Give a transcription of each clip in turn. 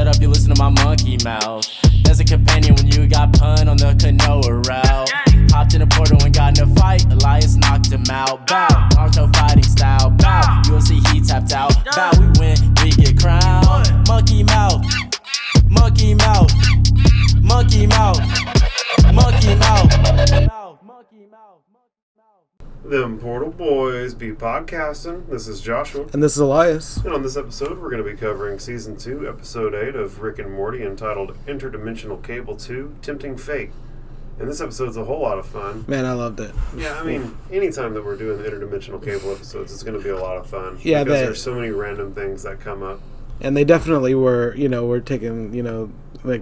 shut up, you listen to my monkey mouth. There's a companion when you got pun on the canoa route. Hopped in a portal and got in a fight, Elias knocked him out. Bow, Naruto fighting style. Bow, UFC he tapped out. Bow, we win, we get crowned. Monkey mouth, monkey mouth, monkey mouth, monkey mouth. Them Portal Boys be podcasting. This is Joshua. And this is Elias. And on this episode, we're going to be covering Season 2, Episode 8 of Rick and Morty, entitled Interdimensional Cable 2, Tempting Fate. And this episode's a whole lot of fun. Man, I loved it. Yeah, I mean, anytime that we're doing the Interdimensional Cable episodes, it's going to be a lot of fun. Yeah, because there's so many random things that come up. And they definitely were, we're taking,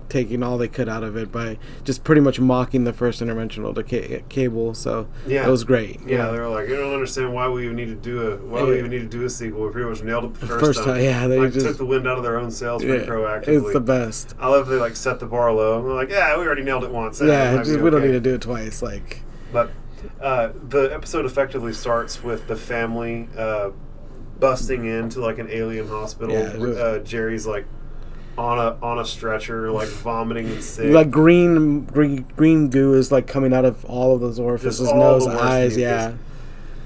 taking all they could out of it by just pretty much mocking the first Interdimensional to Cable. So yeah. It was great. Yeah, they were like, you don't understand why we even need to do a sequel. We pretty much nailed it the first time. Yeah, they just took the wind out of their own sails pretty proactively. It's the best. I love they set the bar low. They're like, yeah, we already nailed it once. We don't need to do it twice. But the episode effectively starts with the family busting into an alien hospital. Yeah, Jerry's on a stretcher, vomiting and sick. Green goo is coming out of all of those orifices, nose, eyes, yeah.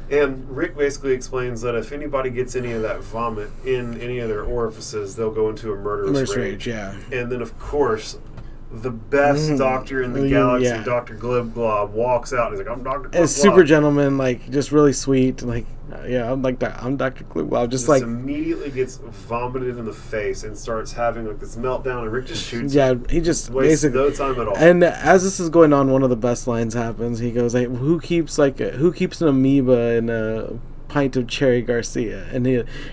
And Rick basically explains that if anybody gets any of that vomit in any of their orifices, they'll go into a murderous rage. Yeah. And then, of course, the best doctor in the galaxy, Dr. Glibglob, walks out and he's like, I'm Dr. Glibglob. A super gentleman, just really sweet. I'm Dr. Glibglob. Just immediately gets vomited in the face and starts having this meltdown, and Rick just shoots him. He just wastes no time at all. And as this is going on, one of the best lines happens. He goes, who keeps an amoeba in a pint of Cherry Garcia?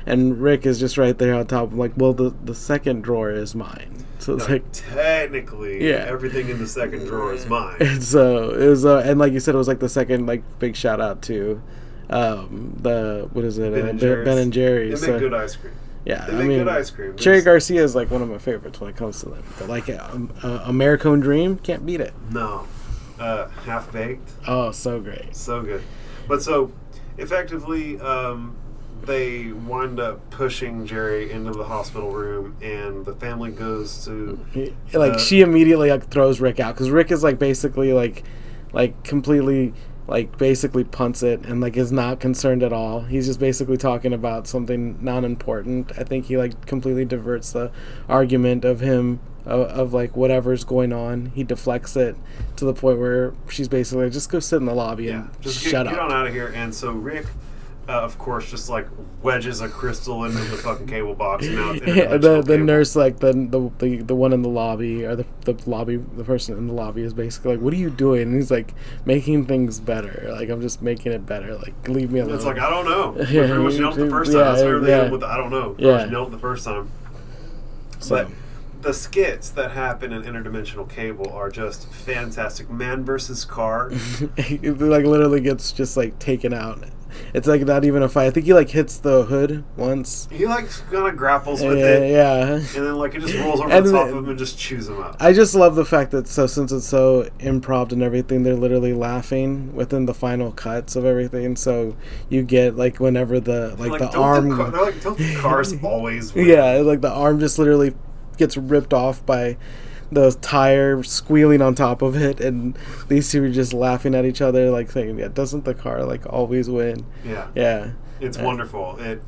And Rick is just right there on top. I'm well, the second drawer is mine. So it's technically, everything in the second drawer is mine. And so it was, and like you said, it was the second big shout out to Ben and Jerry's. They make good ice cream. Yeah, they make good ice cream. Cherry Garcia is one of my favorites when it comes to them. But American Dream, can't beat it. No, Half Baked. Oh, so great, so good. But so effectively, they wind up pushing Jerry into the hospital room, and the family goes to she immediately throws Rick out because Rick is basically completely basically punts it and is not concerned at all. He's just basically talking about something non-important. I think he completely diverts the argument of him of whatever's going on. He deflects it to the point where she's basically just go sit in the lobby and just shut up. Get on out of here. And so Rick, of course, just wedges a crystal into the fucking cable box. And now it's the nurse, the one in the lobby, or the person in the lobby is basically what are you doing? And he's making things better. I'm just making it better. Leave me alone. It's I don't know. We pretty much nailed it the first time. That's where they end with I don't know. Yeah. Nailed it the first time. So. But the skits that happen in Interdimensional Cable are just fantastic. Man versus car. It literally gets just taken out. It's not even a fight. I think he hits the hood once. He kind of grapples with it. Yeah. And then it just rolls over the top of him and just chews him up. I just love the fact that since it's so improv and everything, they're literally laughing within the final cuts of everything. So you get whenever the the arm. Don't the cars always win? Yeah, the arm just literally gets ripped off by the tire squealing on top of it, and these two are just laughing at each other, saying, "Yeah, doesn't the car always win?" Yeah. It's wonderful. And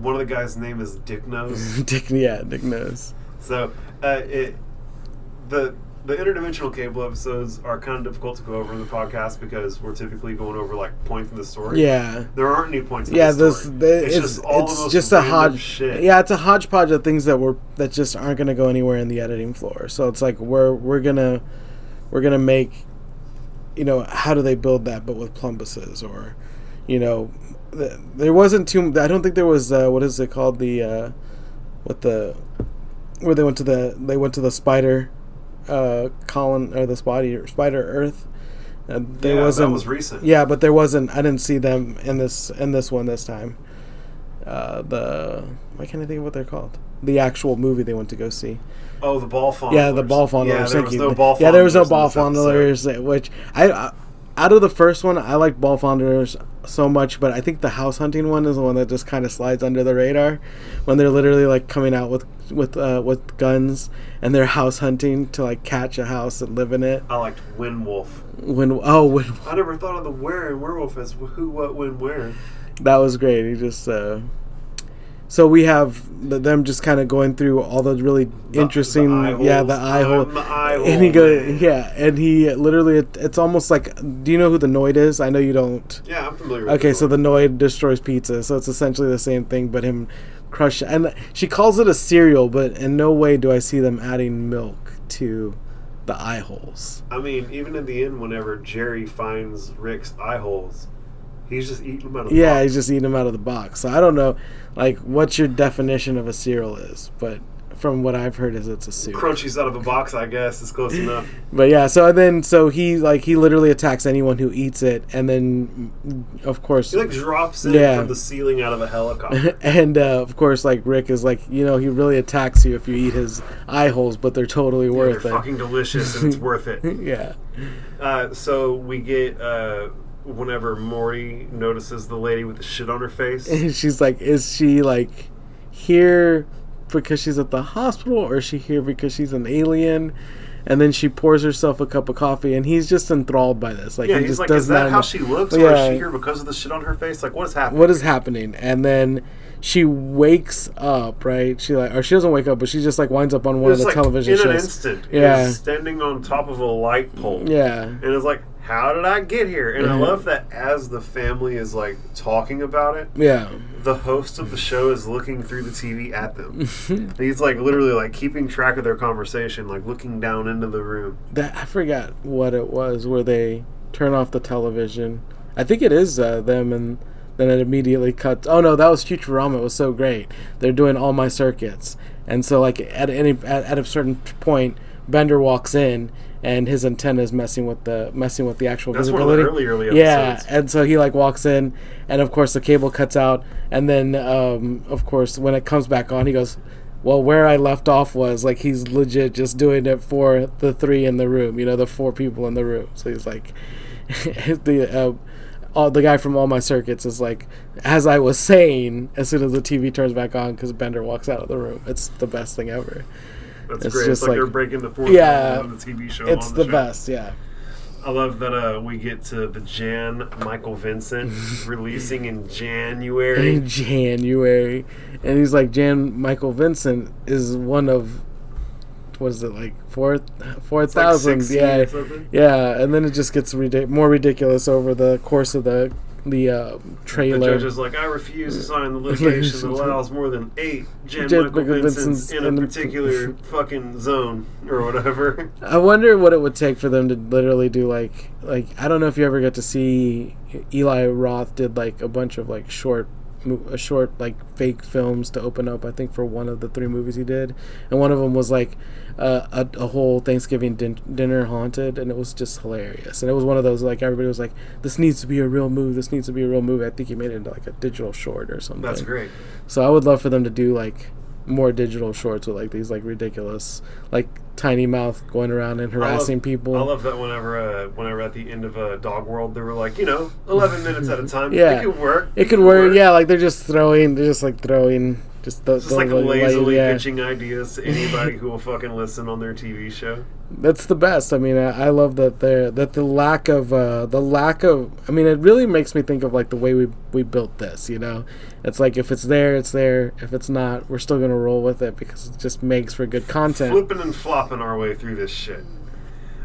one of the guys' name is Dick Nose. Dick Nose. So the interdimensional cable episodes are kind of difficult to go over in the podcast because we're typically going over points in the story. Yeah, there aren't any points in the story. It's just a hodgepodge. Yeah, it's a hodgepodge of things that just aren't going to go anywhere in the editing floor. So it's we're gonna make, how do they build that, but with plumbuses, or there wasn't too. I don't think there was what is it called, where they went to the spider. Colin, or the Spider Earth. That was recent. Yeah, but there wasn't. I didn't see them in this one this time. Why can't I think of what they're called? The actual movie they went to go see. Oh, the ball fondlers. Yeah, the ball fondlers. Yeah, there was no ball fondlers. Yeah, there was no ball fondlers. Which out of the first one, I like Ball Founders so much, but I think the house hunting one is the one that just kind of slides under the radar, when they're literally like coming out with guns and they're house hunting to like catch a house and live in it. I liked Windwolf. Windwolf. I never thought of the where and werewolf as who, what, when, where. That was great. He just so we have them just kind of going through all those really interesting, the eye hole. And he goes, and he literally, it's almost like, do you know who the Noid is? I know you don't. Yeah, I'm familiar with Okay, so the Noid destroys pizza, so it's essentially the same thing, but him crush. And she calls it a cereal, but in no way do I see them adding milk to the eye holes. I mean, even in the end, whenever Jerry finds Rick's eye holes, he's just eating them out of the box. Yeah, he's just eating them out of the box. So I don't know, like, what your definition of a cereal is, but from what I've heard is it's a cereal. Crunchies out of a box, I guess, is close enough. But yeah, so he literally attacks anyone who eats it, and then of course he like drops it from the ceiling out of a helicopter. And of course, like, Rick is like, he really attacks you if you eat his eye holes, but they're totally worth it. They're fucking delicious, and it's worth it. Yeah. So we get whenever Morty notices the lady with the shit on her face, and she's like, is she like here because she's at the hospital, or is she here because she's an alien? And then she pours herself a cup of coffee, and he's just enthralled by this. Like, he he's just like, does is that not how she looks, or is she here because of the shit on her face? Like, what is happening? What is happening? And then she wakes up, right? She doesn't wake up, but she just like winds up on one of the television shows. In an instant, is standing on top of a light pole. Yeah, and it's like, how did I get here? And I love that as the family is like talking about it. Yeah, the host of the show is looking through the TV at them. He's like literally like keeping track of their conversation, like looking down into the room. I forgot what it was where they turn off the television. I think it is them, and then it immediately cuts. Oh no, that was Futurama. It was so great. They're doing All My Circuits, and so like at a certain point, Bender walks in, and his antenna is messing with the actual visibility. That's one of the early episodes. Yeah, and so he like walks in, and of course the cable cuts out, and then of course when it comes back on, he goes, well, where I left off was like, he's legit just doing it for the three in the room, the 4 people in the room. So he's like, the guy from All My Circuits is like, as I was saying, as soon as the TV turns back on, because Bender walks out of the room. It's the best thing ever. That's great. It's like they're breaking the fourth wall on the TV show. It's the best, yeah. I love that we get to the Jan Michael Vincent releasing in January. And he's like, Jan Michael Vincent is one of, what is it, like 4,000? Like yeah. And then it just gets more ridiculous over the course of the trailer. The judge is like, I refuse to sign the litigation that allows more than 8 Jan Michael Vincents in a particular fucking zone or whatever. I wonder what it would take for them to literally do like I don't know if you ever got to see, Eli Roth did like a bunch of like short like fake films to open up, I think, for one of the 3 movies he did, and one of them was like a whole Thanksgiving dinner haunted, and it was just hilarious. And it was one of those like everybody was like, this needs to be a real movie, I think he made it into like a digital short or something. That's great. So I would love for them to do like more digital shorts with like these like ridiculous like Tiny Mouth going around and harassing people. I love that whenever at the end of Dog World they were like, 11 minutes at a time. Yeah, it could work. Yeah, like they're just throwing like lazily pitching ideas to anybody who will fucking listen on their TV show. That's the best. I mean, I love that the lack of I mean, it really makes me think of like the way we built this. It's like, if it's there, it's there. If it's not, we're still gonna roll with it because it just makes for good content. Flipping and flopping our way through this shit.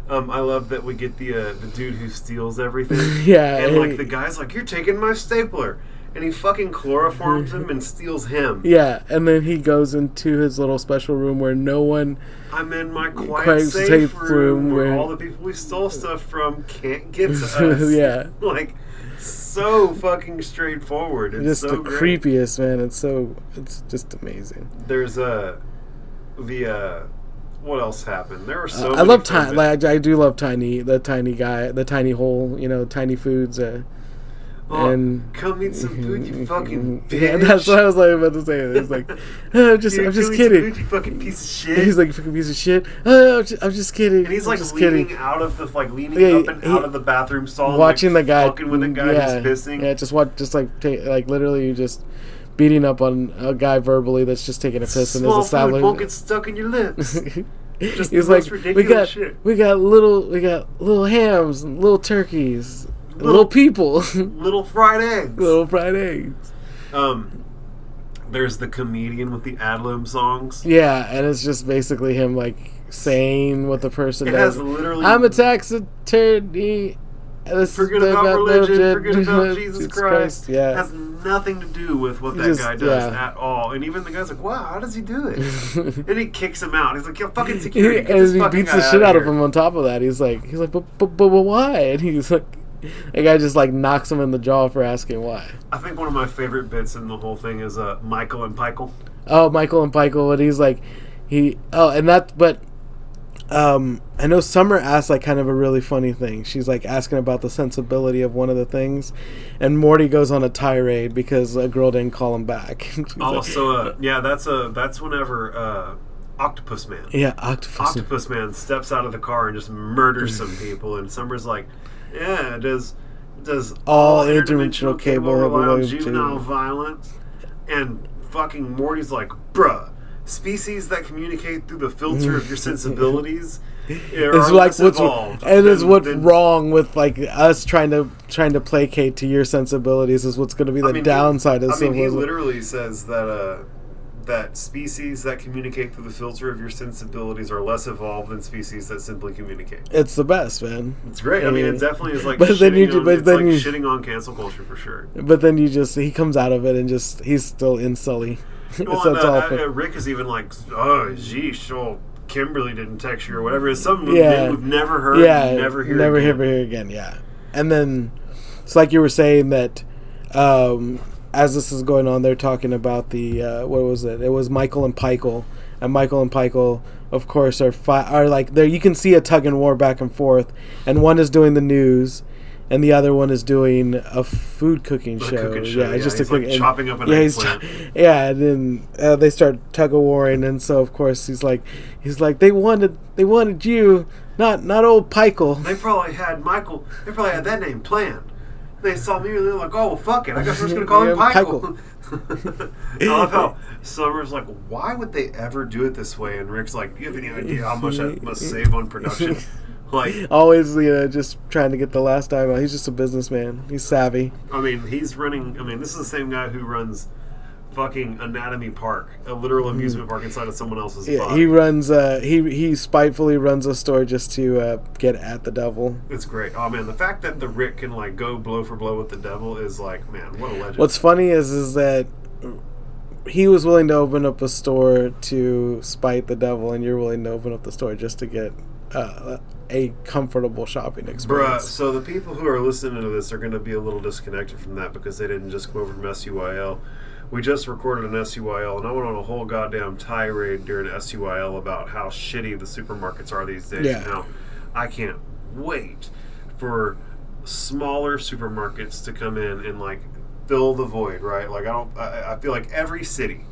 I love that we get the dude who steals everything. Yeah, and like the guy's like, you're taking my stapler. And he fucking chloroforms him and steals him. Yeah, and then he goes into his little special room where no one... I'm in my quiet safe room where all the people we stole stuff from can't get to us. Yeah. Like, so fucking straightforward. It's just so the great. Creepiest, man. It's just amazing. There's what else happened? There were so many... I do love the tiny guy, the tiny hole, Tiny Foods. Oh, and come eat some food, you fucking bitch. Yeah, that's what I was like about to say. It's like, oh, I'm just kidding. Food, you fucking piece of shit. He's like, fucking piece of shit. Oh, I'm just kidding. And he's I'm like just leaning kidding. out of the leaning up and out of the bathroom stall, watching and, like, the guy fucking with the guy who's pissing. Yeah, like literally just beating up on a guy verbally that's just taking a piss in his Small establishment. food won't get stuck in your lips. Just He's the most like, ridiculous shit. we got little hams, and little turkeys, little people, Little fried eggs. little fried eggs. There's the comedian with the ad-lib songs. Yeah, and it's just basically him like saying what the person It does. has literally. I'm a tax attorney. Forget about religion. Forget about Jesus Jesus Christ. Yeah. It has nothing to do with what that Just- guy does yeah. at all. And even the guy's like, "Wow, how does he do it?" And he kicks him out. He's like, "Yo, fucking security, get this And he fucking beats guy the shit out of here." him on top of that. He's like, but why? And he's like, the guy just like knocks him in the jaw for asking why. I think one of my favorite bits in the whole thing is Michael and Pikel. Oh, Michael and Pikel, and he's like, I know Summer asked like kind of a really funny thing. She's like asking about the sensibility of one of the things, and Morty goes on a tirade because a girl didn't call him back. That's whenever Octopus Man. Yeah, Octopus. Octopus Man steps out of the car and just murders some people, and Summer's like, "Yeah, does All interdimensional cable rely on related to- juvenile violence?" And fucking Morty's like, "Bruh, species that communicate through the filter of your sensibilities It's are like less what's evolved than- wrong with like us trying to placate to your sensibilities is what's going to be the downside of he civilization. literally says that that species that communicate through the filter of your sensibilities are less evolved than species that simply communicate. It's the best, man. It's great. I mean, it definitely is like But then shitting on cancel culture for sure. But then he comes out of it and just he's still in Sully. Well, So it's all Rick is even like, "Oh, geez, Kimberly didn't text you or whatever." It's something Yeah. we've never heard. Yeah, never hear again. Yeah, and then it's like you were saying that as this is going on, they're talking about the what was it? It was Michael and Pikel, and Michael and Pikel, of course, are like there. You can see a tug and war back and forth, and one is doing the news, and the other one is doing a food cooking show. Yeah, it's just he's like chopping up an eggplant. And then they start tug of warring, and so of course he's like they wanted you, not old Pikel. They probably had Michael. They probably had that name planned. They saw me and they're like, "Oh, well, fuck it. I guess we're just gonna call him Pikel." I love how Summer's like, "Why would they ever do it this way?" And Rick's like, "Do you have any idea how much I must save on production?" Like, always, just trying to get the last dime out. He's just a businessman. He's savvy. I mean, this is the same guy who runs fucking Anatomy Park, a literal amusement park inside of someone else's body. He runs. He spitefully runs a store just to get at the devil. It's great. Oh man, the fact that the Rick can like go blow for blow with the devil is like, man, what a legend. What's funny is that he was willing to open up a store to spite the devil, and you're willing to open up the store just to get a comfortable shopping experience. Bruh, so the people who are listening to this are going to be a little disconnected from that because they didn't just come over from SUYL. We just recorded an SUYL, and I went on a whole goddamn tirade during SUYL about how shitty the supermarkets are these days. Yeah. Now, I can't wait for smaller supermarkets to come in and like fill the void, right? Like I feel like every city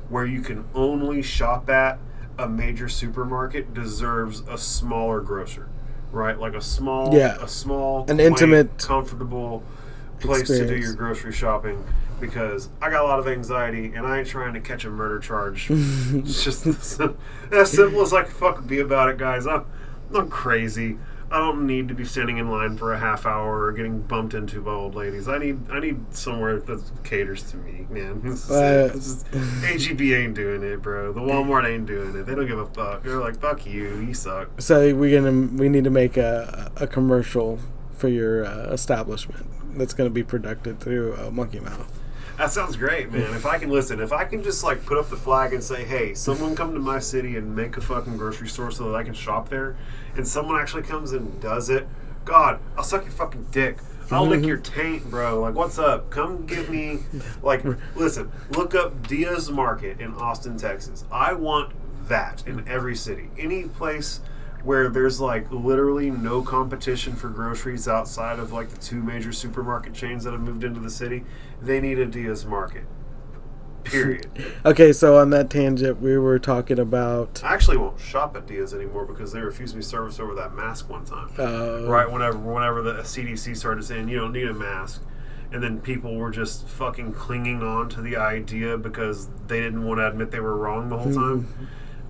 where you can only shop at a major supermarket deserves a smaller grocer, right? Like a small, an quaint, intimate, comfortable place to do your grocery shopping. Because I got a lot of anxiety and I ain't trying to catch a murder charge. It's just as simple as I can fucking be about it, guys. I'm crazy. I don't need to be standing in line for a half hour or getting bumped into by old ladies. I need somewhere that caters to me, man. HEB ain't doing it, bro. The Walmart ain't doing it. They don't give a fuck. They're like, fuck you. You suck. So we need to make a commercial for your establishment that's going to be produced through Monkey Mouth. That sounds great, man. If I can just like put up the flag and say, hey, someone come to my city and make a fucking grocery store so that I can shop there, and someone actually comes and does it, God, I'll suck your fucking dick. I'll lick your taint, bro. Like, what's up? Come give me, like, listen, look up Diaz Market in Austin, Texas. I want that in every city. Any place where there's like literally no competition for groceries outside of like the 2 major supermarket chains that have moved into the city. They need a Diaz Market. Period. Okay, so on that tangent, we were talking about... I actually won't shop at Diaz anymore because they refused me service over that mask one time. Right, whenever the CDC started saying you don't need a mask, and then people were just fucking clinging on to the idea because they didn't want to admit they were wrong the whole time.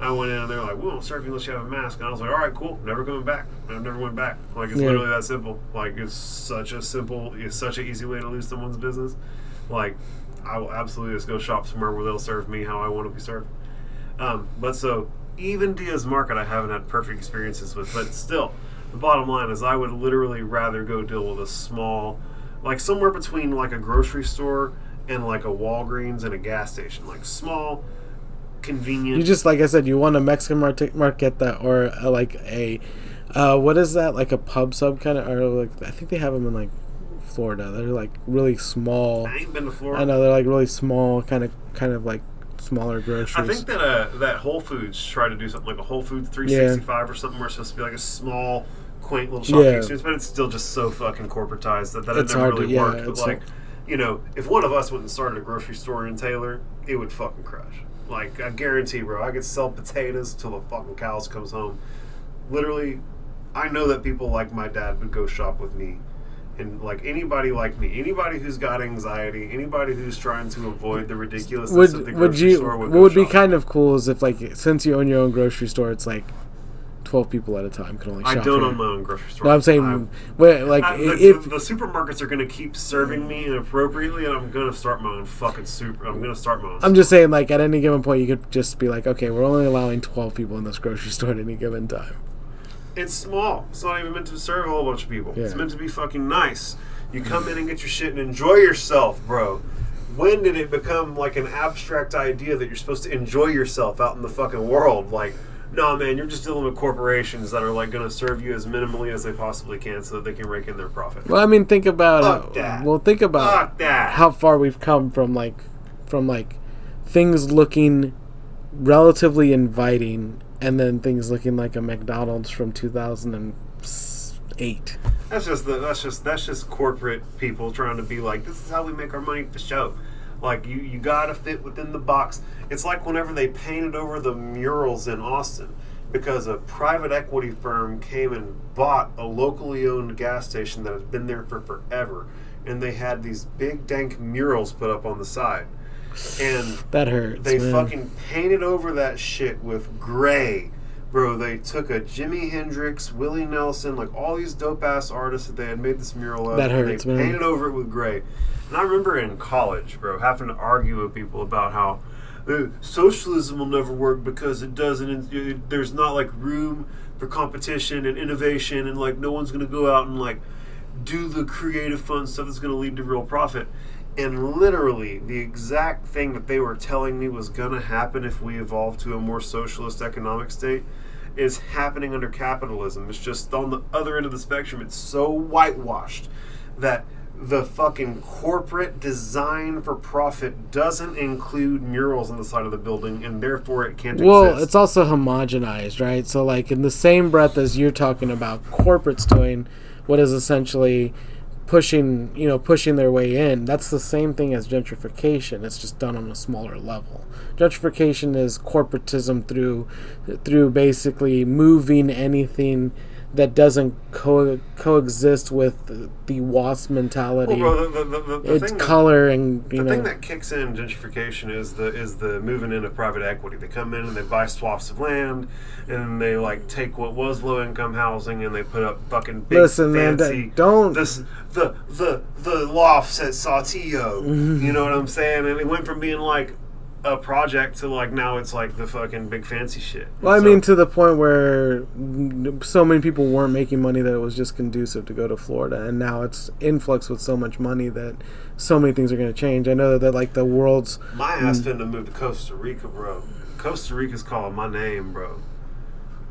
I went in and they were like, we won't serve you unless you have a mask. And I was like, all right, cool, never coming back. I never went back. Like, it's literally that simple. Like, it's such an easy way to lose someone's business. Like, I will absolutely just go shop somewhere where they'll serve me how I want to be served. But so, even Diaz Market I haven't had perfect experiences with, but still, the bottom line is I would literally rather go deal with a small, like somewhere between like a grocery store and like a Walgreens and a gas station. Like small, convenient. You just, like I said, you want a Mexican marqueta or like a, what is that? Like a pub sub kind of, or like, I think they have them in like Florida. They're like really small. I ain't been to Florida. I know, they're like really small, kind of like smaller groceries. I think that Whole Foods tried to do something like a Whole Foods 365 or something where it's supposed to be like a small, quaint little shopping experience, but it's still just so fucking corporatized that it never really worked. But like, you know, if one of us went and started a grocery store in Taylor, it would fucking crush. Like, I guarantee, bro, I could sell potatoes till the fucking cows comes home. Literally, I know that people like my dad would go shop with me. And like anybody like me, anybody who's got anxiety, anybody who's trying to avoid the ridiculousness of the grocery store would go what would be shopping. kind of cool is if, like, since you own your own grocery store, it's like 12 people at a time can only shop. I don't own my own grocery store. No, I'm saying, if the supermarkets are going to keep serving me inappropriately, and I'm going to start my own fucking I'm just saying, like, at any given point, you could just be like, okay, we're only allowing 12 people in this grocery store at any given time. It's small. It's not even meant to serve a whole bunch of people. Yeah. It's meant to be fucking nice. You come in and get your shit and enjoy yourself, bro. When did it become like an abstract idea that you're supposed to enjoy yourself out in the fucking world? Like, no, man, you're just dealing with corporations that are like going to serve you as minimally as they possibly can so that they can rake in their profit. Well, I mean, think about think about how far we've come from things looking relatively inviting, and then things looking like a McDonald's from 2008. That's just corporate people trying to be like, this is how we make our money for show. Like, you gotta fit within the box. It's like whenever they painted over the murals in Austin because a private equity firm came and bought a locally owned gas station that has been there for forever, and they had these big dank murals put up on the side. And that hurts. They fucking painted over that shit with gray. Bro, they took a Jimi Hendrix, Willie Nelson, like all these dope-ass artists that they had made this mural of. That hurts, and they painted over it with gray. And I remember in college, bro, having to argue with people about how socialism will never work because it doesn't, there's not like room for competition and innovation, and like no one's going to go out and like do the creative fun stuff that's going to lead to real profit. And literally, the exact thing that they were telling me was going to happen if we evolved to a more socialist economic state is happening under capitalism. It's just on the other end of the spectrum. It's so whitewashed that the fucking corporate design for profit doesn't include murals on the side of the building, and therefore it can't exist. Well, it's also homogenized, right? So, like, in the same breath as you're talking about corporates doing what is essentially pushing their way in, that's the same thing as gentrification. It's just done on a smaller level. Gentrification is corporatism through basically moving anything that doesn't coexist with the WASP mentality. Well, bro, its color and the thing that kicks in gentrification is the moving in of private equity. They come in and they buy swaths of land, and they like take what was low income housing and they put up fucking big fancy. Man, don't the lofts at Saltillo. Mm-hmm. You know what I'm saying? And it went from being like a project to like now it's like the fucking big fancy shit. Well, I mean, to the point where so many people weren't making money that it was just conducive to go to Florida, and now it's influx with so much money that so many things are going to change. I know that like the world's my ass finna move to Costa Rica, bro. Costa Rica's calling my name, bro.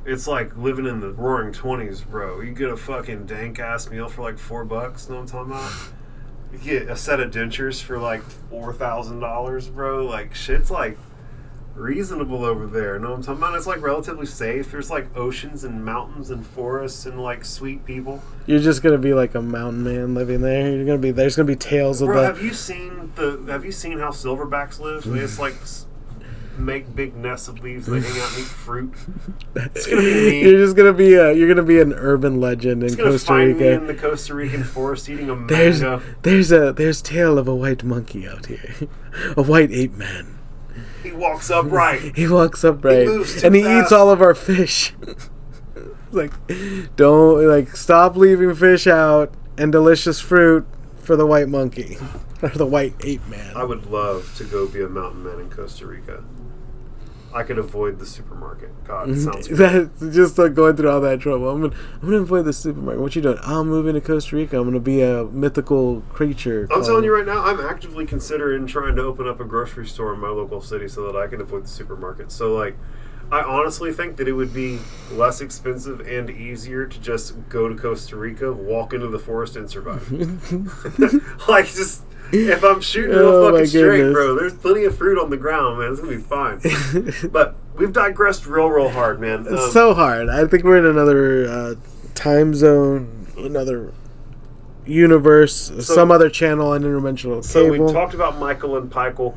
It's like living in the roaring 20s, bro. You get a fucking dank ass meal for like $4. Know what I'm talking about? You get a set of dentures for like $4,000, bro. Like, shit's like reasonable over there. Know what I'm talking about? It's like relatively safe. There's like oceans and mountains and forests and like sweet people. You're just gonna be like a mountain man living there. There's gonna be tales of Bro, the. have you seen how silverbacks live? They just like make big nests of leaves. They hang out and eat fruit. It's gonna be neat. You're gonna be an urban legend in Costa find Rica. me in the Costa Rican forest eating a mango. There's tale of a white monkey out here, a white ape man. He walks upright. He walks upright, moves too and he fast. eats all of our fish. Like, don't stop leaving fish out and delicious fruit for the white monkey or the white ape man. I would love to go be a mountain man in Costa Rica. I could avoid the supermarket. God, it sounds great. That's just like going through all that trouble. I'm gonna avoid the supermarket. What you doing? I'm moving to Costa Rica. I'm gonna be a mythical creature. I'm telling you right now, I'm actively considering trying to open up a grocery store in my local city so that I can avoid the supermarket. So, like, I honestly think that it would be less expensive and easier to just go to Costa Rica, walk into the forest, and survive. Like, just... If I'm shooting real fucking straight, bro, there's plenty of fruit on the ground, man. It's going to be fine. But we've digressed real hard, man. It's so hard. I think we're in another time zone, another universe, some other channel on Interdimensional So cable. we talked about Michael and Pikel.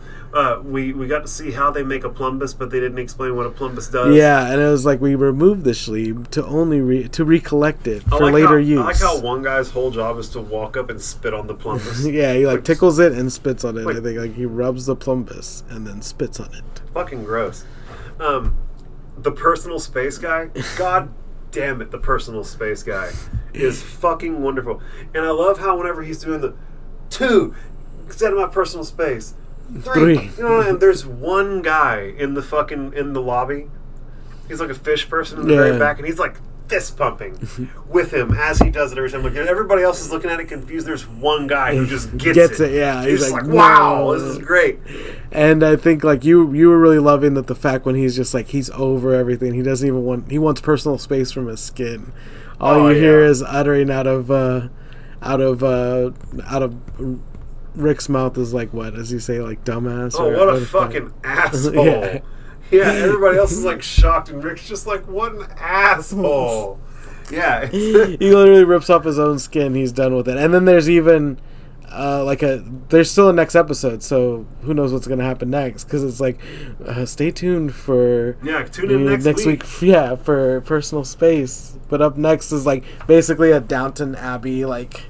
We got to see how they make a plumbus, but they didn't explain what a plumbus does. Yeah, and it was like we removed the sleeve to only to recollect it for later use. I like how one guy's whole job is to walk up and spit on the plumbus. Yeah, he like tickles it and spits on it. I think like he rubs the plumbus and then spits on it. Fucking gross. The personal space guy, god damn it, the personal space guy is fucking wonderful. And I love how whenever he's doing the 2, get out of my personal space. 3. You know, and there's one guy in the lobby. He's like a fish person in the very back, and he's like fist pumping with him as he does it every time. Like, everybody else is looking at it confused. There's one guy who just gets it. Yeah, he's like, wow, this is great. And I think like you were really loving the fact when he's just like he's over everything. He doesn't even he wants personal space from his skin. All you hear is uttering out of Rick's mouth is like, what does he say, like dumbass? Oh, what a fucking asshole. Yeah, everybody else is like shocked, and Rick's just like, what an asshole. Yeah. He literally rips off his own skin. He's done with it. And then there's even there's still a next episode, so who knows what's going to happen next, because it's like stay tuned for tune in next week. For personal space. But up next is like basically a Downton Abbey like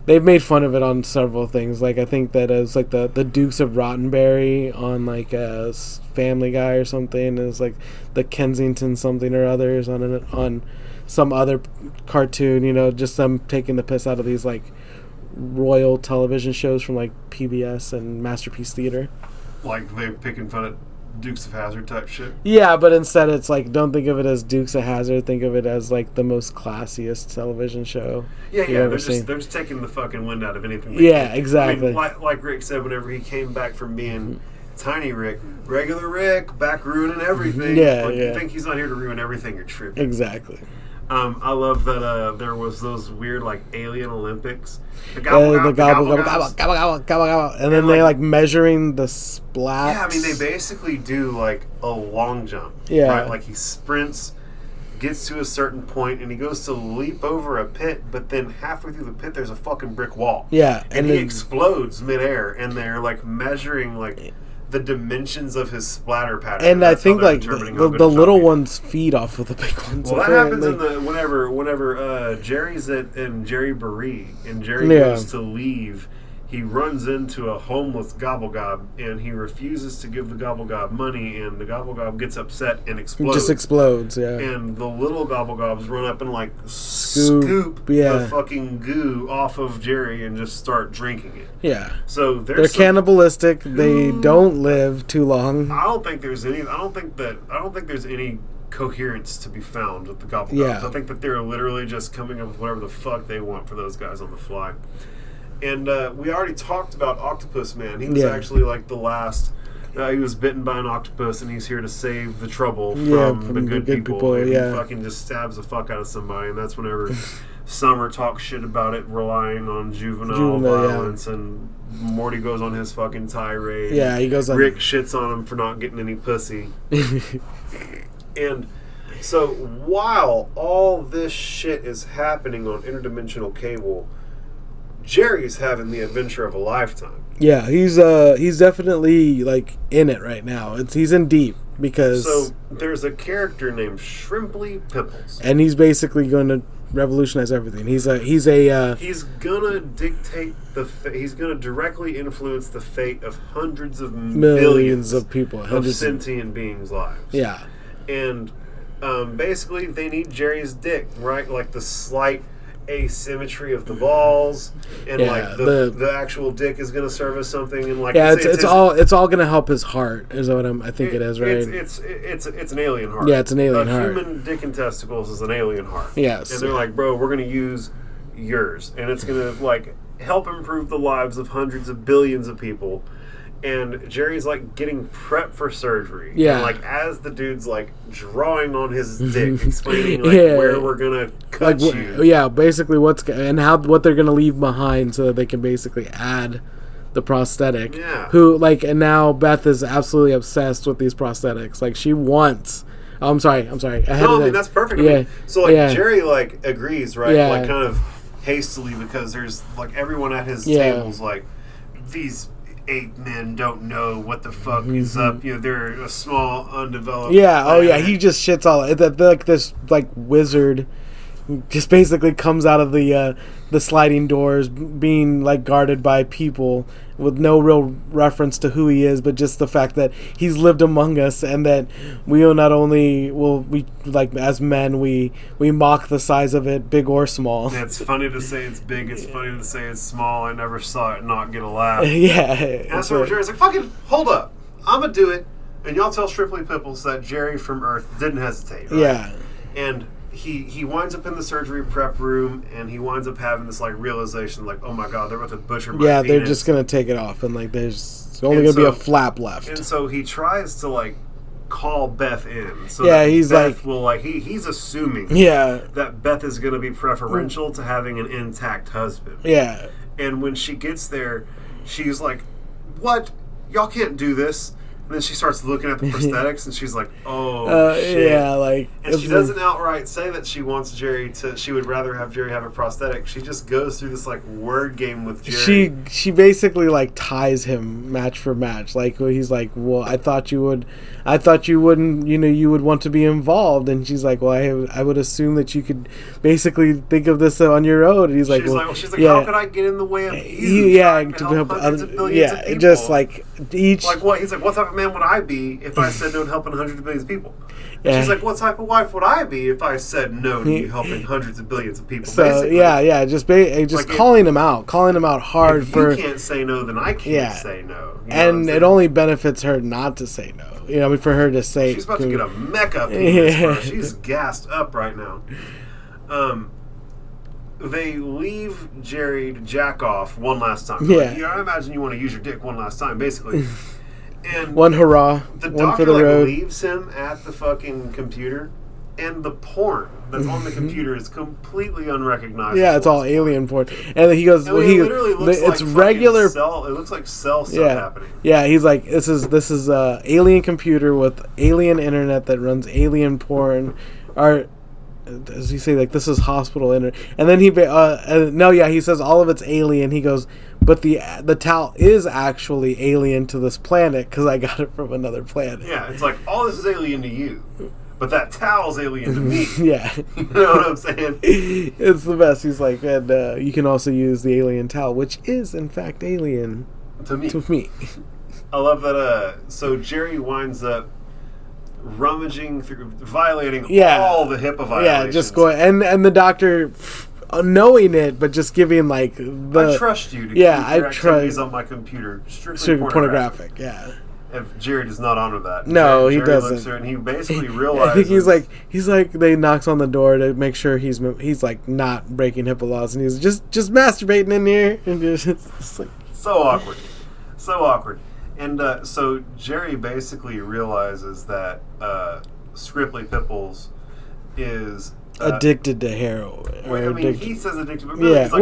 they've made fun of it on several things. Like I think that it's like the Dukes of Rottenbury on like a Family Guy or something. It's like the Kensington something or others on some other cartoon. You know, just them taking the piss out of these like royal television shows from like PBS and Masterpiece Theater. Like they're picking fun at Dukes of Hazzard type shit. Yeah, but instead it's like, don't think of it as Dukes of Hazzard. Think of it as like the most classiest television show. Yeah. They're just taking the fucking wind out of anything. Yeah, exactly. I mean, like Rick said, whenever he came back from being Tiny Rick, regular Rick, back ruining everything. You think he's not here to ruin everything? You're tripping. Exactly. I love that there was those weird like alien Olympics. The gobble, and then they like measuring the splats. Yeah, I mean they basically do like a long jump. Yeah, right? Like he sprints, gets to a certain point, and he goes to leap over a pit, but then halfway through the pit there's a fucking brick wall. Yeah, and he explodes midair, and they're like measuring like the dimensions of his splatter pattern. And I think like the little ones feed off of the big ones. Well, that happens whenever Jerry's in Jerry Baree and Jerry goes to leave. He runs into a homeless Gobblegob, and he refuses to give the Gobblegob money, and the Gobblegob gets upset and explodes. Just explodes, yeah. And the little Gobblegobs run up and like scoop the fucking goo off of Jerry and just start drinking it. Yeah. So they're cannibalistic. They don't live too long. I don't think there's any coherence to be found with the Gobblegobs. Yeah. I think that they're literally just coming up with whatever the fuck they want for those guys on the fly. And we already talked about Octopus Man. He was actually like the last. He was bitten by an octopus, and he's here to save the trouble from the good people. And he fucking just stabs the fuck out of somebody, and that's whenever Summer talks shit about it, relying on juvenile violence, and Morty goes on his fucking tirade. Yeah, he goes on. Rick shits on him for not getting any pussy. And so while all this shit is happening on interdimensional cable, Jerry's having the adventure of a lifetime. Yeah, he's definitely like in it right now. He's in deep because so there's a character named Shrimply Pimples, and he's basically going to revolutionize everything. He's gonna dictate he's gonna directly influence the fate of hundreds of millions of people, of sentient beings' lives. Yeah, and basically they need Jerry's dick, right? Like the slight asymmetry of the balls, and like the actual dick is going to serve as something, and like it's all going to help his heart is what I think it is, right? It's an alien heart. Yeah, it's an alien heart. Human dick and testicles is an alien heart. Yes, and they're like, bro, we're going to use yours, and it's going to like help improve the lives of hundreds of billions of people. And Jerry's like getting prepped for surgery. Yeah. And like as the dude's like drawing on his dick, explaining like where we're gonna cut you. Yeah, basically what they're gonna leave behind so that they can basically add the prosthetic. Yeah. And now Beth is absolutely obsessed with these prosthetics. Like she wants. Oh, I'm sorry. That's perfect. Yeah. I mean, so like Jerry like agrees, right? Yeah. Like kind of hastily because there's like everyone at his tables like these 8 men don't know what the fuck is up. You know, they're a small, undeveloped. Yeah. Oh, yeah. He just shits all like this like wizard, just basically comes out of the sliding doors, being like guarded by people with no real reference to who he is, but just the fact that he's lived among us, and that we not only we like as men we mock the size of it, big or small. Yeah, it's funny to say it's big. It's funny to say it's small. I never saw it not get a laugh. Yeah. And that's where Jerry's like, fucking hold up, I'm gonna do it, and y'all tell Shrimply Pimples that Jerry from Earth didn't hesitate. Right? Yeah. And he winds up in the surgery prep room, and he winds up having this like realization, like, oh my god, they're about to butcher my penis. They're just gonna take it off, and like there's only gonna be a flap left. And so he tries to like call Beth in. So he's Beth like, will like he's assuming that Beth is gonna be preferential to having an intact husband. Yeah. And when she gets there, she's like, "What? Y'all can't do this." And then she starts looking at the prosthetics, and she's like, "Oh shit!" Yeah, like, and she doesn't outright say that she wants Jerry to. She would rather have Jerry have a prosthetic. She just goes through this like word game with Jerry. She basically like ties him match for match. Like he's like, "Well, I thought you wouldn't. You know, you would want to be involved." And she's like, "Well, I would assume that you could basically think of this on your own." And he's like, she's like, "How could I get in the way of you?" To help hundreds of billions of people. Just like each. Like what? He's like, "What type of man would I be if I said no to helping hundreds of billions of people?" Yeah. She's like, "What type of wife would I be if I said no to you helping hundreds of billions of people?" So basically. just like calling him out hard if you can't say no, then I can't say no. You know and it only benefits her not to say no. You know, I mean, for her to say she's about to get a mecha penis, bro. She's gassed up right now. They leave Jerry to jack off one last time. Like, I imagine you want to use your dick one last time, basically. And one hurrah, the one doctor for the road. Leaves him at the fucking computer, and the porn that's on the computer is completely unrecognizable. Yeah, it's all alien porn. And he goes, it literally looks it's like regular. It looks like cell stuff happening. Yeah, he's like, this is a alien computer with alien internet that runs alien porn. Or does he say like this is hospital internet? And then he says all of it's alien. He goes, but the towel is actually alien to this planet because I got it from another planet. Yeah, it's like all this is alien to you, but that towel's alien to me. Yeah, you know what I'm saying? It's the best. He's like, and you can also use the alien towel, which is in fact alien to me. I love that. So Jerry winds up rummaging through, violating all the HIPAA violations. Yeah, just going and the doctor, knowing it, but just giving like I trust you to keep your activities on my computer strictly pornographic. Yeah. If Jerry does not honor that, no, Jerry he doesn't. Looks at her and he basically realizes. I think he's like they knocks on the door to make sure he's like not breaking HIPAA laws, and he's just masturbating in here, and just like so awkward. And so Jerry basically realizes that Shrimply Pimples is addicted to heroin. Wait, I mean, he says addicted, but really he's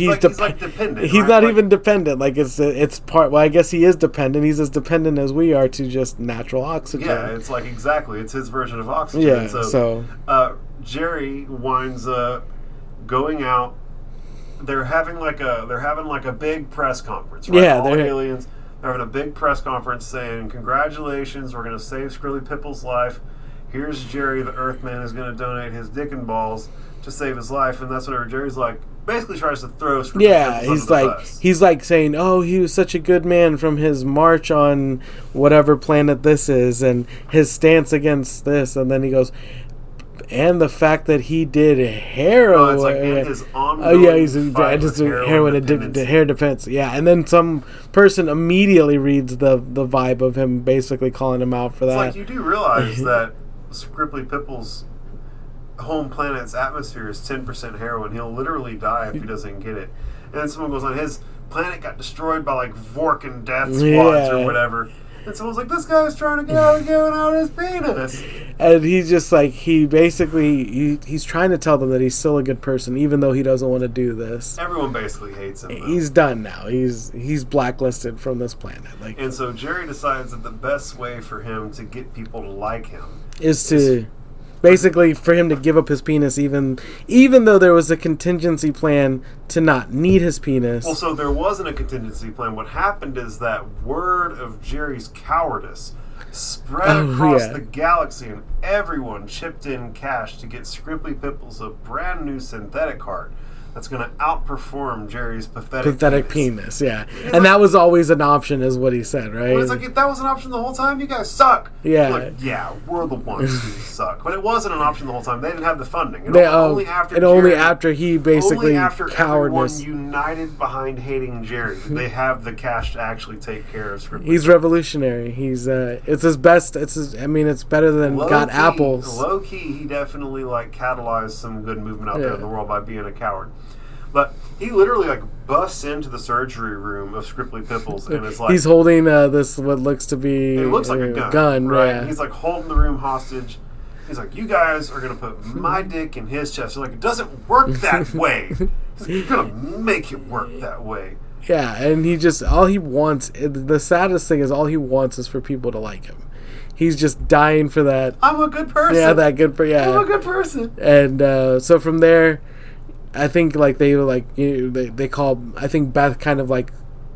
like, he's like dependent. He's right? not like, even dependent. Like it's part. Well, I guess he is dependent. He's as dependent as we are to just natural oxygen. Yeah, it's like exactly. It's his version of oxygen. Yeah. So Jerry winds up going out. They're having like a big press conference. Right? Yeah, all they're the aliens. They're having a big press conference saying, "Congratulations, we're going to save Skrilly Pipple's life. Here's Jerry, the Earthman, is going to donate his dick and balls to save his life." And that's whenever Jerry's like, basically tries to throw Skrilly Pipples under the bus. He's like saying, "Oh, he was such a good man from his march on whatever planet this is, and his stance against this," and then he goes, "And the fact that he did heroin." It's like in his ongoing he's fight with heroin dependency. hair defense. Yeah, and then some person immediately reads the vibe of him, basically calling him out for that. It's like, you do realize that Skrilly Pipple's home planet's atmosphere is 10% heroin. He'll literally die if he doesn't get it. And then someone goes on, his planet got destroyed by like Vork death squads or whatever. And someone's like, this guy's trying to get out of giving out his penis. And he's just like, he's trying to tell them that he's still a good person, even though he doesn't want to do this. Everyone basically hates him, though. He's done now. He's blacklisted from this planet. And so Jerry decides that the best way for him to get people to like him is to basically for him to give up his penis, even though there was a contingency plan to not need his penis. Well, so there wasn't a contingency plan. What happened is that word of Jerry's cowardice spread across the galaxy, and everyone chipped in cash to get Skrilly Pipples a brand new synthetic heart that's going to outperform Jerry's pathetic penis. Yeah. And that was always an option, is what he said, right? Well, it's like, if that was an option the whole time, you guys suck. Yeah. Like, yeah, we're the ones who suck. But it wasn't an option the whole time. They didn't have the funding. Only after he basically only after cowardness. Everyone united behind hating Jerry, they have the cash to actually take care of Skrilly. He's revolutionary. He's it's his best. It's better than got apples. Low key, he definitely like catalyzed some good movement out there in the world by being a coward. But he literally like busts into the surgery room of Skrilly Pipples and is like, he's holding this what looks to be it looks like a gun, right? Yeah. He's like holding the room hostage. He's like, you guys are gonna put my dick in his chest. They're like, it doesn't work that way. He's like, you're gonna make it work that way. Yeah, and all he wants. The saddest thing is all he wants is for people to like him. He's just dying for that. I'm a good person. Yeah, that good for yeah. I'm a good person. And so from there, I think like they call. I think Beth kind of like,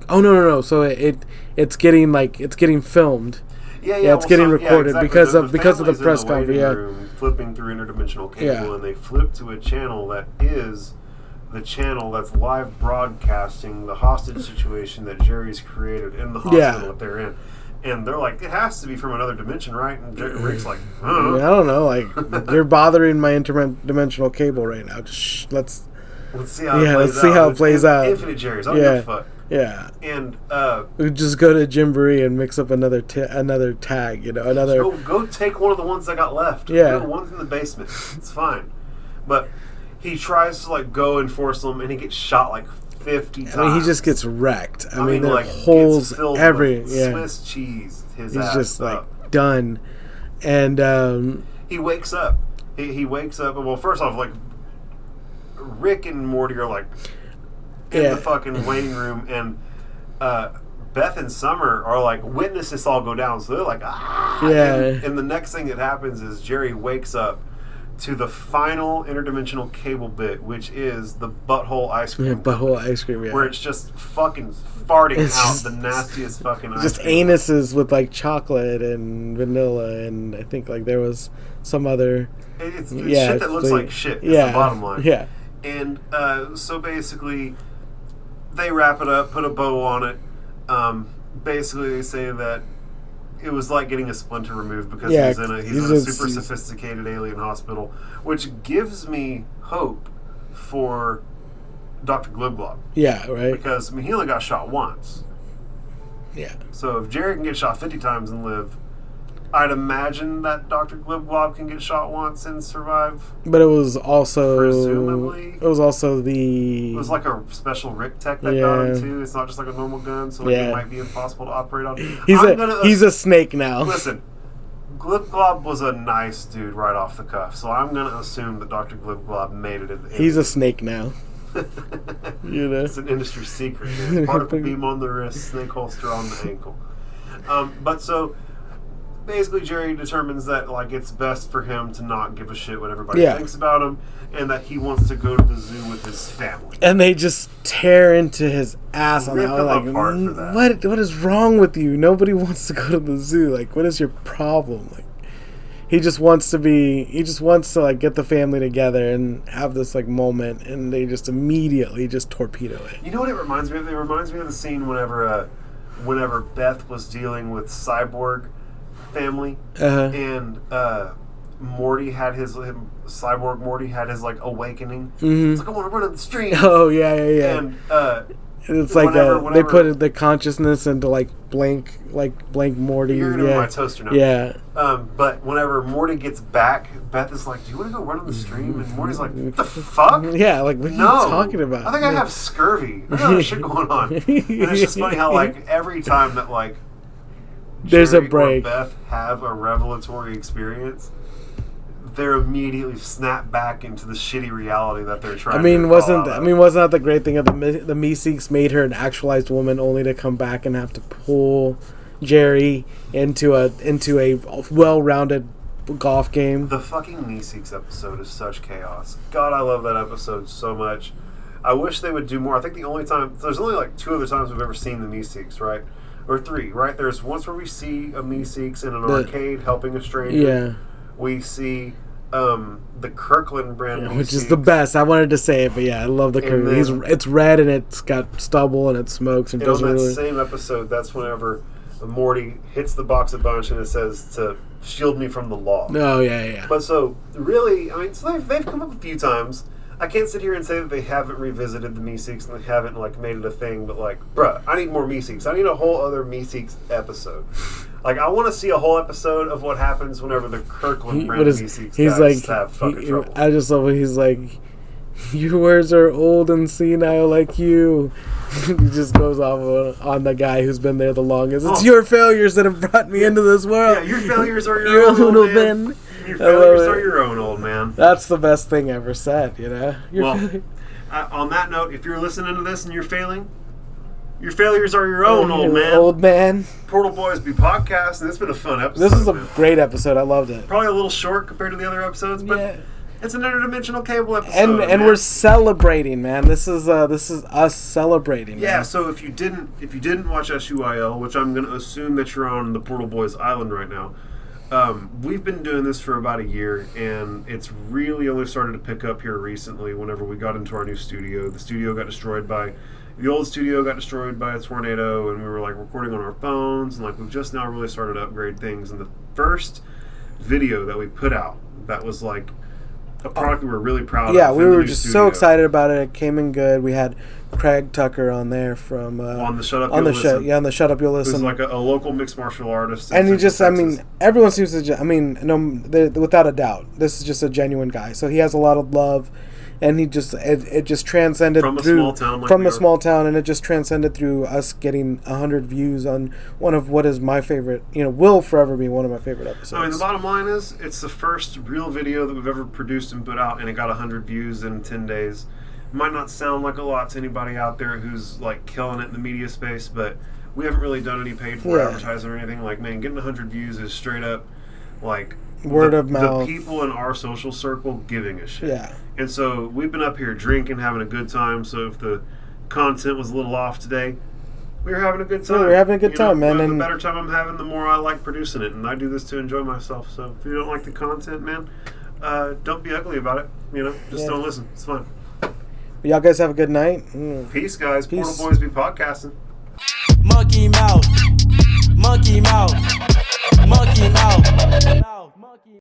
oh no. So it's getting filmed. Yeah, it's getting recorded exactly. because of the press conference. Yeah, room, flipping through interdimensional cable, and they flip to a channel that is the channel that's live broadcasting the hostage situation that Jerry's created in the hospital that they're in. And they're like, it has to be from another dimension, right? And Rick's like, I don't know. Like, you're bothering my interdimensional cable right now. Just let's see how it plays out. Infinite Jerry's. I don't give a fuck. Yeah. And we just go to Gymboree and mix up another tag. Another. Go take one of the ones that got left. Yeah. Go to ones in the basement. It's fine. But he tries to like go and force them, and he gets shot like 50 times. I mean, he just gets wrecked. I mean, like holes every Swiss cheese. He's just like done, and he wakes up. He wakes up. Well, first off, like Rick and Morty are like in the fucking waiting room, and Beth and Summer are like witness this all go down. So they're like, ah. Yeah. And the next thing that happens is Jerry wakes up to the final interdimensional cable bit, which is the butthole ice cream. Yeah, butthole ice cream, yeah. Where it's just fucking farting out the nastiest fucking ice just cream. Just anuses with like chocolate and vanilla, and I think like there was some other... It's shit that looks like shit. That's the bottom line. Yeah. And so basically, they wrap it up, put a bow on it. Basically, they say that it was like getting a splinter removed because he's in a super sophisticated alien hospital, which gives me hope for Dr. Glibglob. Yeah, right. Because he only got shot once. Yeah. So if Jerry can get shot 50 times and live, I'd imagine that Dr. Glibglob can get shot once and survive. But it was also... Presumably. It was also the... It was like a special Rick tech that got him too. It's not just like a normal gun, so it might be impossible to operate on. He's a snake now. Listen, Glibglob was a nice dude right off the cuff, so I'm going to assume that Dr. Glibglob made it. He's a snake now. You know? It's an industry secret. Man. Particle beam on the wrist, snake holster on the ankle. But so, basically Jerry determines that like it's best for him to not give a shit what everybody thinks about him, and that he wants to go to the zoo with his family. And they just tear into his ass on that. Like, apart for that. What is wrong with you? Nobody wants to go to the zoo. Like, what is your problem? Like, he just wants to like get the family together and have this like moment, and they just immediately just torpedo it. You know what it reminds me of? It reminds me of the scene whenever Beth was dealing with Cyborg family, and Morty had Cyborg Morty had his like awakening. Mm-hmm. It's like, I want to run in the street. Oh yeah. And it's like whenever they put the consciousness into like blank Morty. You're gonna be my toaster now. Yeah. But whenever Morty gets back, Beth is like, "Do you want to go run in the stream?" And Morty's like, "What the fuck?" Yeah, like what are you talking about? I think I have scurvy. There's other shit going on. And it's just funny how like every time that like there's Jerry a break. or Beth have a revelatory experience, they're immediately snapped back into the shitty reality that they're trying. Wasn't that the great thing of the Meeseeks made her an actualized woman, only to come back and have to pull Jerry into a well-rounded golf game? The fucking Meeseeks episode is such chaos. God, I love that episode so much. I wish they would do more. I think there's only like 2 other times we've ever seen the Meeseeks, right? Or 3, right? There's once where we see a Meeseeks in an arcade helping a stranger. Yeah. We see the Kirkland brand, which is the best. I wanted to say it, but yeah, I love the Kirkland. It's red and it's got stubble and it smokes and doesn't on that really... same episode, that's whenever Morty hits the box a bunch and it says to shield me from the law. Oh yeah. But so really, I mean, so they've come up a few times. I can't sit here and say that they haven't revisited the Meeseeks and they haven't like made it a thing, but like, bruh, I need more Meeseeks. I need a whole other Meeseeks episode. Like, I want to see a whole episode of what happens whenever the Kirkland brand Meeseeks guys have fucking trouble. I just love when he's like, your words are old and senile like you. He just goes off on the guy who's been there the longest. It's your failures that have brought me into this world. Yeah, your failures are your own, old man. Your failures are your own, old man. That's the best thing ever said, you know? On that note, if you're listening to this and you're failing, your failures are your own, old man. Old man. Portal Boys Be Podcast, and it's been a fun episode. This is a great episode. I loved it. Probably a little short compared to the other episodes, but it's an interdimensional cable episode. And we're celebrating, man. This is us celebrating. Yeah. Man. So if you didn't watch SUIL, which I'm going to assume that you're on the Portal Boys Island right now. We've been doing this for about a year, and it's really only started to pick up here recently whenever we got into our new studio. The old studio got destroyed by a tornado, and we were like recording on our phones, and like we've just now really started to upgrade things. And the first video that we put out, that was like a product we were really proud of. Yeah, we were just so excited about it. It came in good. We had Craig Tucker on there from on the Shut Up You'll Listen. On the Shut Up You'll Listen. Who's like a local mixed martial artist. And he just, everyone seems to, without a doubt, this is just a genuine guy. So he has a lot of love, and he just, it just transcended from a small town, and it just transcended through us getting 100 views on one of what is my favorite, will forever be one of my favorite episodes. I mean, the bottom line is, it's the first real video that we've ever produced and put out, and it got 100 views in 10 days. Might not sound like a lot to anybody out there who's like killing it in the media space, but we haven't really done any paid for advertising or anything. Like, man, getting 100 views is straight up like word of mouth. The people in our social circle giving a shit. Yeah. And so we've been up here drinking, having a good time. So if the content was a little off today, we were having a good time. Yeah, we're having a good time, man. The better time I'm having, the more I like producing it, and I do this to enjoy myself. So if you don't like the content, man, don't be ugly about it. Just don't listen. It's fine. Y'all guys have a good night. Peace, guys. Peace. Portal Boys Be Podcasting. Monkey mouth. Monkey mouth. Monkey mouth.